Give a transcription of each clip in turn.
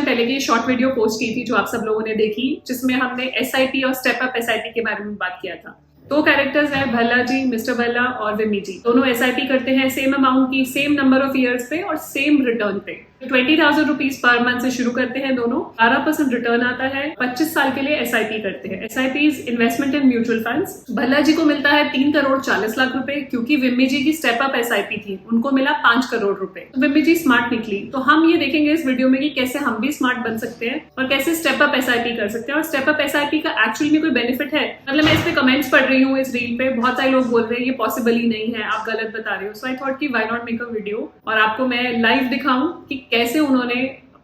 पहले की short video post की थी जो आप सब लोगों ने देखी, जिसमें हमने SIP और स्टेप अप SIP के बारे में बात किया था। दो कैरेक्टर्स है, भल्ला जी, मिस्टर भल्ला और विमी जी। दोनों SIP करते हैं सेम अमाउंट की, सेम नंबर ऑफ ईयर्स पे और सेम रिटर्न पे। 20,000 रुपीज पर मंथ से शुरू करते हैं दोनों। 12% रिटर्न आता है। 25 साल के लिए SIP करते हैं। SIP investment in mutual funds. Bhalla ji को मिलता है 3 करोड़ 40 लाख रुपए, क्योंकि विमी जी की स्टेप अप SIP थी, उनको मिला 5 करोड़ रुपए। तो विमी जी स्मार्ट निकली। तो हम ये देखेंगे इस वीडियो में कि कैसे हम भी स्मार्ट बन सकते हैं और कैसे स्टेप अप SIP कर सकते हैं। और स्टेप अप SIP का एक्चुअली में कोई बेनिफिट है? मतलब मैं इस पे कमेंट्स पढ़ रही हूँ इस रील पे, बहुत सारे लोग बोल रहे हैं ये पॉसिबल ही नहीं है, आप गलत बता रहे हो। सो आई थॉट कि why not make a video और आपको मैं लाइव दिखाऊं कि कैसे उन्होंने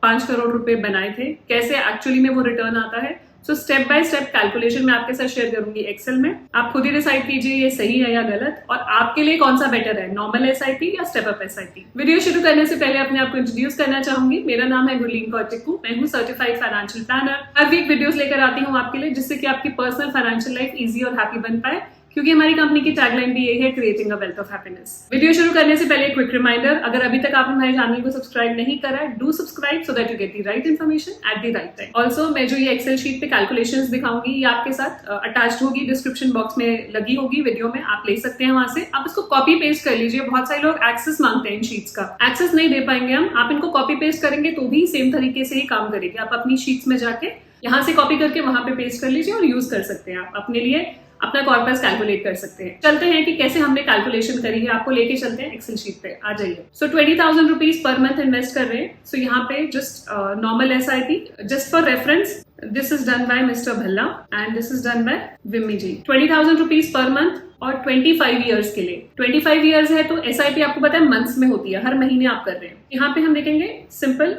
5 करोड़ रुपए बनाए थे, कैसे एक्चुअली में वो रिटर्न आता है। So step by step calculation मैं आपके साथ शेयर करूंगी एक्सेल में। आप खुद ही डिसाइड कीजिए ये सही है या गलत, और आपके लिए कौन सा बेटर है, नॉर्मल SIP या स्टेप अप SIP। वीडियो शुरू करने से पहले अपने आप को इंट्रोड्यूस करना चाहूंगी। मेरा नाम है गुरलीन कौर टिक्कू। मैं हूँ सर्टिफाइड फाइनेंशियल प्लानर। हर वीक वीडियोस लेकर आती हूँ आपके लिए, जिससे कि आपकी पर्सनल फाइनेंशियल लाइफ इजी और हैप्पी बन पाए, क्योंकि हमारी कंपनी की टैगलाइन भी यही है, creating a wealth of happiness. Video शुरू करने से पहले क्विक रिमाइंडर, अगर अभी तक आपने हमारे चैनल को सब्सक्राइब नहीं करा है, do subscribe so that you get the right information at the right time. Also मैं जो ये एक्सेल शीट पे कैलकुलेशंस दिखाऊंगी, ये आपके साथ अटैच्ड होगी, डिस्क्रिप्शन बॉक्स में लगी होगी वीडियो में, आप ले सकते हैं वहां से। आप इसको कॉपी पेस्ट कर लीजिए। बहुत सारे लोग एक्सेस मांगते हैं इन शीट्स का, एक्सेस नहीं दे पाएंगे हम। आप इनको कॉपी पेस्ट करेंगे तो भी सेम तरीके से ही काम करेगी। आप अपनी शीट्स में जाके यहाँ से कॉपी करके वहां पे पेस्ट कर लीजिए और यूज कर सकते हैं। आप अपने लिए अपना कॉर्पस कैलकुलेट कर सकते हैं। चलते हैं कि कैसे हमने कैलकुलेशन करी है, आपको लेके चलते हैं एक्सेल शीट पे। आ जाइए। So 20,000 rupees per month invest कर रहे हैं। सो यहाँ पे just normal SIP, just for reference, this is done by mister Bhalla and this is done by Vimmi ji. 20,000 rupees per month और 25 ईयर्स के लिए। 25 ईयर्स है तो SIP आपको पता है मंथ्स में होती है, हर महीने आप कर रहे हैं। यहाँ पे हम देखेंगे सिंपल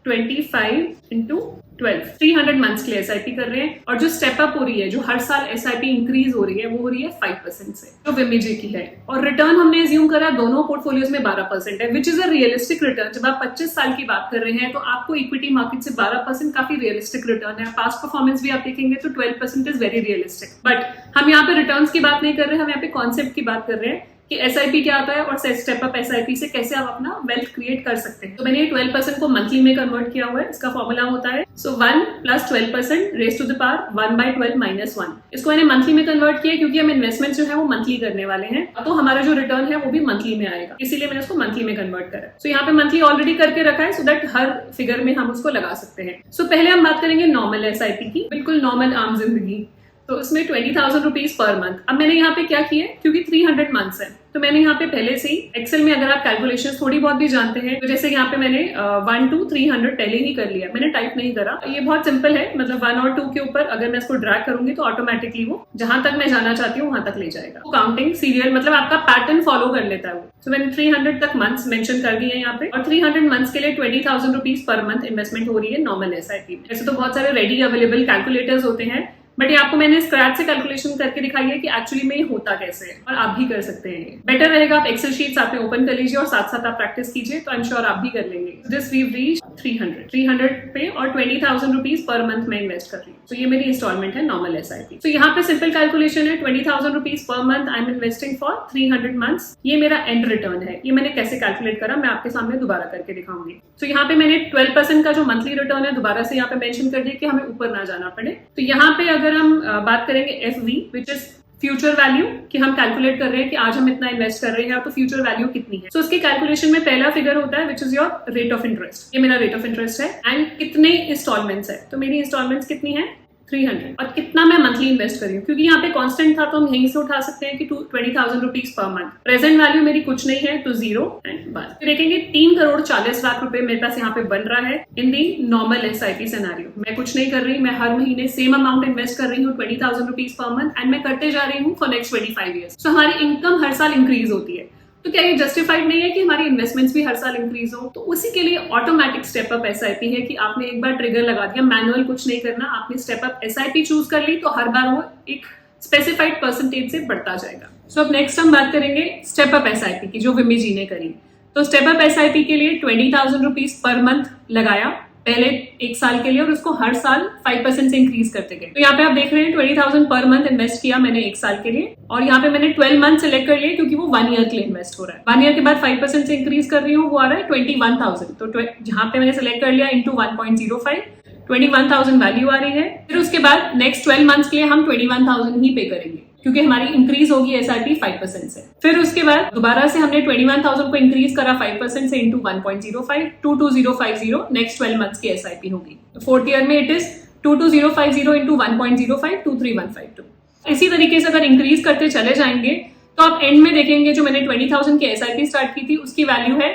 25 इंटू 12, 300 मंथ्स के लिए SIP कर रहे हैं। और जो स्टेप अप हो रही है, जो हर साल SIP इंक्रीज हो रही है, वो हो रही है 5% से, जो विमी जी की है। और रिटर्न हमने एज्यूम करा दोनों पोर्टफोलियोज में 12% है, which is a realistic return. जब आप 25 साल की बात कर रहे हैं तो आपको इक्विटी मार्केट से 12% काफी रियलिस्टिक रिटर्न है। पास्ट परफॉर्मेंस भी आप देखेंगे तो 12% इज वेरी रियलिस्टिक। बट हम यहाँ पे रिटर्न की बात नहीं कर रहे हैं, हम यहाँ पे कॉन्सेप्ट की बात कर रहे हैं कि SIP क्या आता है और स्टेप अप SIP से कैसे आप अपना वेल्थ क्रिएट कर सकते हैं। तो मैंने 12% को मंथली में कन्वर्ट किया हुआ है। इसका फॉर्मूला होता है 1 + 12% रेज़ टू द पावर 1/12 - 1। इसको मैंने मंथली में कन्वर्ट किया क्योंकि हम इन्वेस्टमेंट जो है वो मंथली करने वाले हैं, तो हमारा जो रिटर्न है वो भी मंथली में आएगा, इसीलिए मैंने उसको मंथली में कन्वर्ट करा। सो यहाँ पे मंथली ऑलरेडी करके रखा है, सो दैट हर फिगर में हम उसको लगा सकते हैं। सो पहले हम बात करेंगे नॉर्मल SIP की, बिल्कुल नॉर्मल आम जिंदगी। तो इसमें 20,000 रुपीज पर मंथ। अब मैंने यहाँ पे क्या किया है, क्योंकि 300 मंथ्स है तो मैंने यहाँ पे पहले से ही एक्सेल में, अगर आप कैलकुलेशन थोड़ी बहुत भी जानते हैं, तो जैसे यहाँ पे मैंने 1 to 300 पहले ही कर लिया, मैंने टाइप नहीं करा। ये बहुत सिंपल है, मतलब 1 और 2 के ऊपर अगर मैं इसको ड्रैग करूंगी तो ऑटोमेटिकली वो जहां तक मैं जाना चाहती हूँ वहां तक ले जाएगा। तो काउंटिंग सीरियल मतलब आपका पैटर्न फॉलो कर लेता है वो। तो मैंने 300 तक मंथ्स मेंशन कर दिए यहाँ पे, और 300 मंथ्स के लिए 20,000 रुपीज पर मंथ इन्वेस्टमेंट हो रही है नॉर्मल SIP में। ऐसे तो बहुत सारे रेडी अवेलेबल कैलकुलेटर्स होते हैं, बट ये आपको मैंने स्क्रैच से कैलकुलेशन करके दिखाई है कि एक्चुअली में ये होता कैसे है, और आप भी कर सकते हैं। बेटर रहेगा आप एक्सेल शीट्स आपने ओपन कर लीजिए और साथ साथ आप प्रैक्टिस कीजिए, तो आई एम श्योर आप भी कर लेंगे। दिस वी रीच 300 पे और 20,000 रुपीज पर मंथ में इन्वेस्ट कर रही हूँ। तो ये मेरी इंस्टॉलमेंट है नॉर्मल SIP। तो यहाँ पे सिंपल कैलकुलेशन है, 20,000 rupees per month I am investing for 300 months. ये मेरा एंड रिटर्न है। ये मैंने कैसे कैलकुलेट करा मैं आपके सामने दोबारा करके दिखाऊंगी। तो यहाँ पे मैंने 12% का जो मंथली रिटर्न है दोबारा से यहाँ पे मेंशन कर दिया कि हमें ऊपर ना जाना पड़े। तो यहाँ पे अगर हम बात करेंगे FV, which is future value, कि हम कैलकुलेट कर रहे हैं कि आज हम इतना इन्वेस्ट कर रहे हैं तो फ्यूचर वैल्यू कितनी है। सो उसके कैलकुलेशन में पहला फिगर होता है विच is your rate of interest. ये मेरा रेट ऑफ इंटरेस्ट है एंड कितने इंस्टॉलमेंट्स है, तो मेरी इंस्टॉलमेंट्स कितनी है 300, और कितना मैं मंथली इन्वेस्ट कर रही हूँ, क्योंकि यहाँ पे कांस्टेंट था तो हम यहीं से उठा सकते हैं कि 20,000 rupees per month. Present value मेरी कुछ नहीं है तो 0 एंड 1। फिर देखेंगे 3 करोड़ 40 लाख रुपए मेरे पास यहाँ पे बन रहा है इन दी नॉर्मल SIP सिनेरियो। मैं कुछ नहीं कर रही, मैं हर महीने सेम अमाउंट इन्वेस्ट कर रही हूँ 20,000 रुपीज पर मंथ, एंड मैं करते जा रही हूँ फॉर नेक्स्ट 25 ईयर्स। सो हमारी इनकम हर साल इंक्रीज होती है। तो क्या ये जस्टिफाइड नहीं है कि हमारी इन्वेस्टमेंट्स भी हर साल इंक्रीज हो? तो उसी के लिए ऑटोमेटिक स्टेप अप SIP है कि आपने एक बार ट्रिगर लगा दिया, मैनुअल कुछ नहीं करना, आपने स्टेप अप SIP चूज कर ली तो हर बार वो एक स्पेसिफाइड परसेंटेज से बढ़ता जाएगा। सो अब नेक्स्ट हम बात करेंगे स्टेप अप SIP की, जो विमी जी ने करी। तो स्टेप अप SIP के लिए 20,000 रुपीज पर मंथ लगाया, पहले 1 साल के लिए और उसको हर साल 5% से इंक्रीज करते गए। तो यहाँ पे आप देख रहे हैं 20,000 पर मंथ इन्वेस्ट किया मैंने 1 साल के लिए, और यहाँ पे मैंने 12 मंथ सेलेक्ट कर लिए क्योंकि वो 1 ईयर के लिए इन्वेस्ट हो रहा है। 1 ईयर के बाद 5% से इंक्रीज कर रही हूँ, वो आ रहा है 21,000। तो जहाँ पे मैंने सेलेक्ट कर लिया इंटू 1.05, 21,000 वैल्यू आ रही है। फिर उसके बाद नेक्स्ट 12 मंथ्स के लिए हम 21,000 ही पे करेंगे क्योंकि हमारी इंक्रीज होगी एसआईपी 5% से। फिर उसके बाद दोबारा से हमने 21,000 को इंक्रीज करा 5% से इंटू 1.05, 22,050 नेक्स्ट 12 मंथ्स की एसआईपी होगी। फोर्थ ईयर में इट इज 22,050 इंटू 1.05, 23,152। इसी तरीके से अगर इंक्रीज करते चले जाएंगे तो आप एंड में देखेंगे जो मैंने 20,000 की एसआईपी स्टार्ट की थी उसकी वैल्यू है,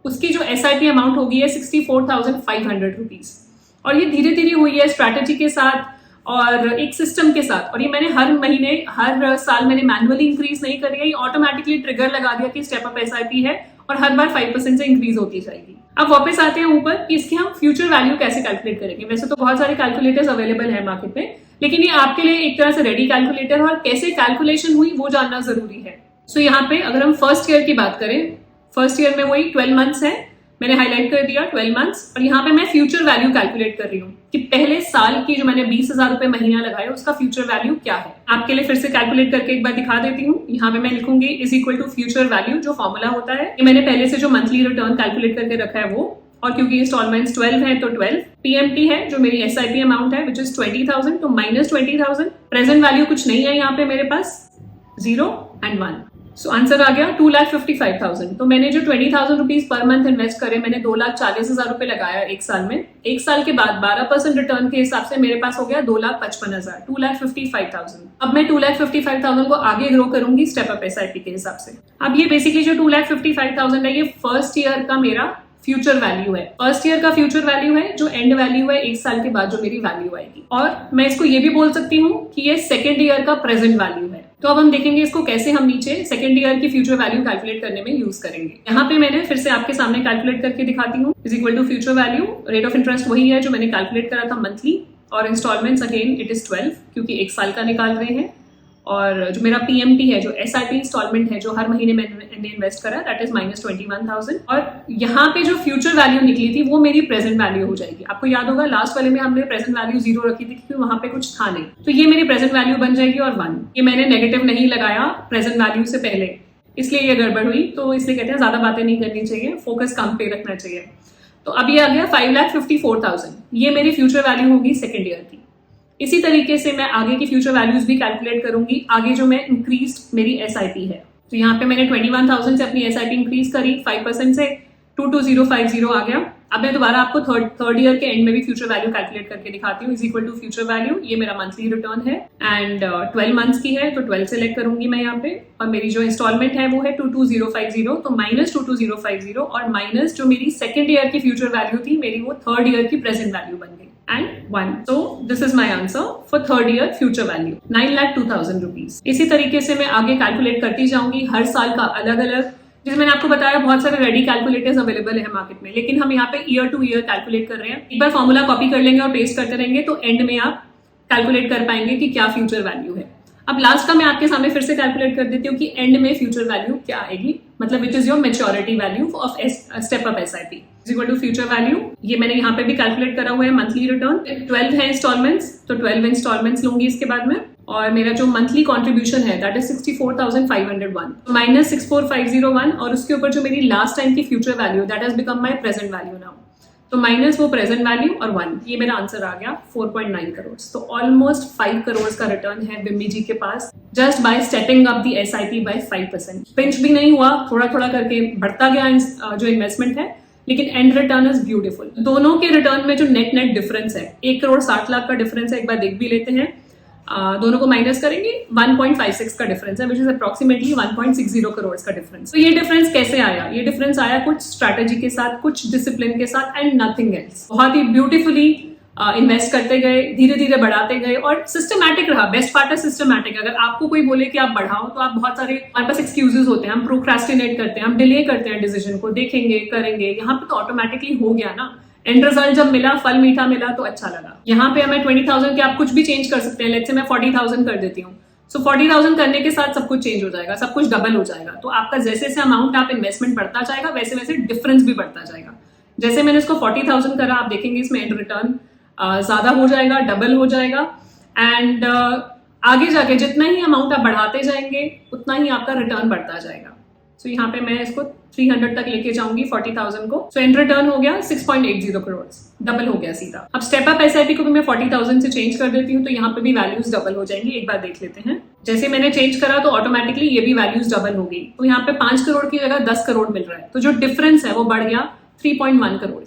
उसकी जो एसआईपी अमाउंट होगी है 64,500 रुपीज। और ये धीरे धीरे हुई है स्ट्रैटेजी के साथ और एक सिस्टम के साथ। और ये मैंने हर महीने हर साल मैंने मैनुअली इंक्रीज नहीं करी है, ये ऑटोमेटिकली ट्रिगर लगा दिया कि स्टेप अप एसआईपी है और हर बार 5% से इंक्रीज होती जाएगी। अब वापस आते हैं ऊपर कि इसकी हम फ्यूचर वैल्यू कैसे कैलकुलेट करेंगे। वैसे तो बहुत सारे कैलकुलेटर्स अवेलेबल है मार्केट में, लेकिन ये आपके लिए एक तरह से रेडी कैलकुलेटर है और कैसे कैलकुलेशन हुई वो जानना जरूरी है। सो यहाँ पे अगर हम फर्स्ट ईयर की बात करें, फर्स्ट ईयर में वही 12 मंथ्स है, मैंने हाईलाइट कर दिया 12 मंथ्स। और यहाँ पे मैं फ्यूचर वैल्यू कैलकुलेट कर रही हूँ कि पहले साल की जो मैंने 20,000 रुपए महीना लगाया उसका फ्यूचर वैल्यू क्या है। आपके लिए फिर से कैलकुलेट करके एक बार दिखा देती हूँ। यहाँ पे मैं लिखूंगी is equal to future value, जो फॉर्मूला होता है ये मैंने पहले से जो मंथली रिटर्न कैलकुलेट करके रखा है वो, और क्योंकि इंस्टॉलमेंट्स 12 है तो 12, पीएमटी है जो मेरी एसआईपी अमाउंट है विच इज 20,000 तो माइनस 20,000, प्रेजेंट वैल्यू कुछ नहीं है यहाँ पे मेरे पास, 0 and 1। सो आंसर आ गया 2,55,000। तो मैंने जो 20,000 रुपीज पर मंथ इन्वेस्ट करे, मैंने 2,40,000 रुपए लगाया 1 साल में। 1 साल के बाद 12% रिटर्न के हिसाब से मेरे पास हो गया 2,55,000, 2,55,000। अब मैं 2,55,000 को आगे ग्रो करूंगी स्टेप अप एसआईपी के हिसाब से। अब ये बेसिकली जो 2,55,000 है ये फर्स्ट ईयर का मेरा फ्यूचर वैल्यू है। फर्स्ट ईयर का फ्यूचर वैल्यू है जो एंड वैल्यू है 1 साल के बाद जो मेरी वैल्यू आएगी। और मैं इसको ये भी बोल सकती हूँ कि ये सेकेंड ईयर का प्रेजेंट वैल्यू है। तो अब हम देखेंगे इसको कैसे हम नीचे सेकेंड ईयर की फ्यूचर वैल्यू कैलकुलेट करने में यूज करेंगे। यहाँ पे मैंने फिर से आपके सामने कैलकुलेट करके दिखाती हूँ। Is equal to future value, rate of interest वही है जो मैंने कैलकुलेट करा था मंथली, और इंस्टॉलमेंट्स अगेन इट इज 12 क्योंकि 1 साल का निकाल रहे हैं। और जो मेरा पीएमटी है, जो एसआईपी इंस्टॉलमेंट है जो हर महीने मैंने इन्वेस्ट करा, दैट इज माइनस 21,000। और यहाँ पे जो फ्यूचर वैल्यू निकली थी वो मेरी प्रेजेंट वैल्यू हो जाएगी। आपको याद होगा लास्ट वाले में हमने प्रेजेंट वैल्यू 0 रखी थी क्योंकि वहां पे कुछ था नहीं, तो ये मेरी प्रेजेंट वैल्यू बन जाएगी। और 1 ये मैंने नेगेटिव नहीं लगाया प्रेजेंट वैल्यू से पहले, इसलिए ये गड़बड़ हुई। तो इसलिए कहते हैं ज्यादा बातें नहीं करनी चाहिए, फोकस कम पे रखना चाहिए। तो अब ये आ गया 5,54,000, ये मेरी फ्यूचर वैल्यू होगी सेकेंड ईयर की। इसी तरीके से मैं आगे की फ्यूचर वैल्यूज भी कैलकुलेट करूंगी, आगे जो मैं इंक्रीज मेरी एसआईपी है। तो यहाँ पे मैंने 21,000 से अपनी एसआईपी इंक्रीज करी 5% से 22,050 आ गया। अब मैं दोबारा आपको थर्ड ईयर के एंड में भी फ्यूचर वैल्यू कैलकुलेट करके दिखाती हूँ। Is equal to future value, ये मेरा मंथली रिटर्न है एंड 12 मंथ्स की है तो 12 सेलेक्ट करूंगी मैं यहाँ पे। और मेरी जो इंस्टॉलमेंट है वो है 22,050, तो माइनस 22,050 और माइनस जो मेरी सेकेंड ईयर की फ्यूचर वैल्यू थी मेरी, वो थर्ड ईयर की प्रेजेंट वैल्यू बन गई and 1. So this is my answer for third year future value, 9,02,000 rupees. इसी तरीके से मैं आगे कैलकुलेट करती जाऊंगी हर साल का अलग अलग। जैसे मैंने आपको बताया बहुत सारे रेडी कैलकुलेटर्स अवेलेबल है मार्केट में, लेकिन हम यहाँ पे ईयर टू ईयर कैलकुलेट कर रहे हैं। एक बार फॉर्मूला कॉपी कर लेंगे और पेस्ट करते रहेंगे तो एंड में आप कैलकुलेट कर पाएंगे कि क्या फ्यूचर वैल्यू है। अब लास्ट का मैं आपके सामने फिर से कैलकुलेट कर देती हूँ कि एंड में फ्यूचर वैल्यू क्या आएगी, मतलब which is your maturity value of step up SIP is equal to future value. ये मैंने यहाँ पे भी कैलकुलेट करा हुआ है मंथली रिटर्न। 12 है इंस्टॉलमेंट्स तो 12 इंस्टॉलमेंट्स लूंगी इसके बाद में। और मेरा जो मंथली कॉन्ट्रीब्यूशन है दैट इज 64,501 माइनस 64,501 और उसके ऊपर जो मेरी लास्ट टाइम की future value that has become my present value now, तो माइनस वो प्रेजेंट वैल्यू और 1, ये मेरा आंसर आ गया 4.9 करोड़। तो ऑलमोस्ट 5 करोड़ का रिटर्न है विम्मी जी के पास just by setting up the SIP by 5%। Pinch भी नहीं हुआ, थोड़ा थोड़ा करके बढ़ता गया जो इन्वेस्टमेंट है, लेकिन एंड रिटर्न इज ब्यूटीफुल। दोनों के रिटर्न में जो नेट डिफरेंस है 1,60,00,000 का डिफरेंस है, एक बार देख भी लेते हैं। दोनों को माइनस करेंगे 1.56 का डिफरेंस है विच इज अप्रोक्सीमेटली 1.60 करोड़ का डिफरेंस। तो ये डिफरेंस कैसे आया? ये डिफरेंस आया कुछ स्ट्रैटेजी के साथ, कुछ डिसिप्लिन के साथ एंड नथिंग एल्स। बहुत ही ब्यूटीफुली इन्वेस्ट करते गए, धीरे धीरे बढ़ाते गए और सिस्टमैटिक रहा। बेस्ट पार्ट है सिस्टमैटिक। अगर आपको कोई बोले कि आप बढ़ाओ तो आप बहुत सारे, हमारे पास एक्सक्यूजेस होते हैं, हम प्रोक्रेस्टिनेट करते हैं, हम डिले करते हैं डिसीजन को, देखेंगे करेंगे। यहाँ पे तो ऑटोमेटिकली हो गया ना, एंड रिजल्ट जब मिला, फल मीठा मिला तो अच्छा लगा। यहाँ पे हमें 20,000 के आप कुछ भी चेंज कर सकते हैं। लेट्स से मैं 40,000 कर देती हूँ, सो 40,000 करने के साथ सब कुछ चेंज हो जाएगा, सब कुछ डबल हो जाएगा। तो आपका जैसे जैसे अमाउंट आप इन्वेस्टमेंट बढ़ता जाएगा वैसे वैसे डिफरेंस भी बढ़ता जाएगा। जैसे मैंने इसको 40,000 करा, आप देखेंगे इसमें एंड रिटर्न ज्यादा हो जाएगा, डबल हो जाएगा। एंड आगे जाके जितना ही अमाउंट आप बढ़ाते जाएंगे उतना ही आपका रिटर्न बढ़ता जाएगा। सो यहाँ पे मैं इसको 300 तक लेके जाऊंगी 40,000 को। सो एंड रिटर्न हो गया 6.80 करोड़, डबल हो गया सीधा। अब स्टेप अप एसआईपी को भी मैं 40,000 से चेंज कर देती हूँ, तो यहाँ पे भी वैल्यूज डबल हो जाएंगी। एक बार देख लेते हैं। जैसे मैंने चेंज करा तो ऑटोमेटिकली ये भी वैल्यूज डबल हो गई। तो यहाँ पे 5 करोड़ की जगह 10 करोड़ मिल रहा है, तो जो डिफरेंस है वो बढ़ गया 3.1 करोड़,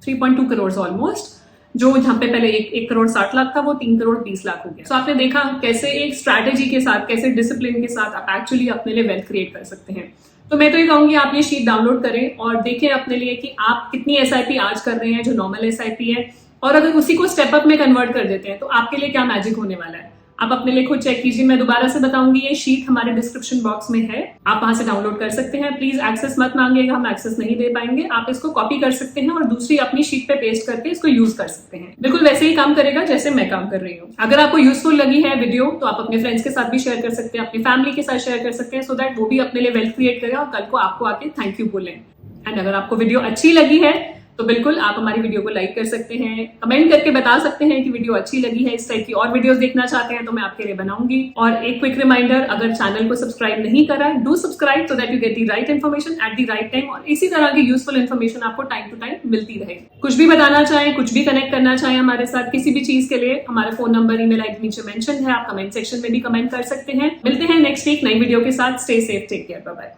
3.2 करोड़ ऑलमोस्ट। जो यहाँ पे पहले 1 करोड़ 60 लाख था, वो 3 करोड़ 20 लाख हो गया। तो आपने देखा कैसे एक स्ट्रैटेजी के साथ, कैसे डिसिप्लिन के साथ आप एक्चुअली अपने लिए वेल्थ क्रिएट कर सकते हैं। तो मैं तो ये कहूंगी आप ये शीट डाउनलोड करें और देखें अपने लिए कि आप कितनी एसआईपी आज कर रहे हैं जो नॉर्मल एसआईपी है, और अगर उसी को स्टेप अप में कन्वर्ट कर देते हैं तो आपके लिए क्या मैजिक होने वाला है, आप अपने लिए खुद चेक कीजिए। मैं दोबारा से बताऊंगी, ये शीट हमारे डिस्क्रिप्शन बॉक्स में है, आप वहां से डाउनलोड कर सकते हैं। प्लीज एक्सेस मत मांगिएगा, हम एक्सेस नहीं दे पाएंगे। आप इसको कॉपी कर सकते हैं और दूसरी अपनी शीट पे पेस्ट करके इसको यूज कर सकते हैं। बिल्कुल वैसे ही काम करेगा जैसे मैं काम कर रही हूँ। अगर आपको यूजफुल लगी है वीडियो तो आप अपने फ्रेंड्स के साथ भी शेयर कर सकते हैं, अपनी फैमिली के साथ शेयर कर सकते हैं, सो दैट वो भी अपने लिए वेल्थ क्रिएट करें और कल को आपको आके थैंक यू बोलें। एंड अगर आपको वीडियो अच्छी लगी है तो बिल्कुल आप हमारी वीडियो को लाइक कर सकते हैं, कमेंट करके बता सकते हैं कि वीडियो अच्छी लगी है। इस टाइप की और वीडियोस देखना चाहते हैं तो मैं आपके लिए बनाऊंगी। और एक क्विक रिमाइंडर, अगर चैनल को सब्सक्राइब नहीं करा है, do subscribe so that you get the right information at the right time, और इसी तरह की यूजफुल इन्फॉर्मेशन आपको टाइम टू टाइम मिलती रहे। कुछ भी बताना चाहें, कुछ भी कनेक्ट करना चाहें हमारे साथ किसी भी चीज के लिए, हमारे फोन नंबर, ईमेल आईडी नीचे मेंशन है, आप कमेंट सेक्शन में भी कमेंट कर सकते हैं। मिलते हैं नेक्स्ट वीक नई वीडियो के साथ। Stay safe, take care, bye bye.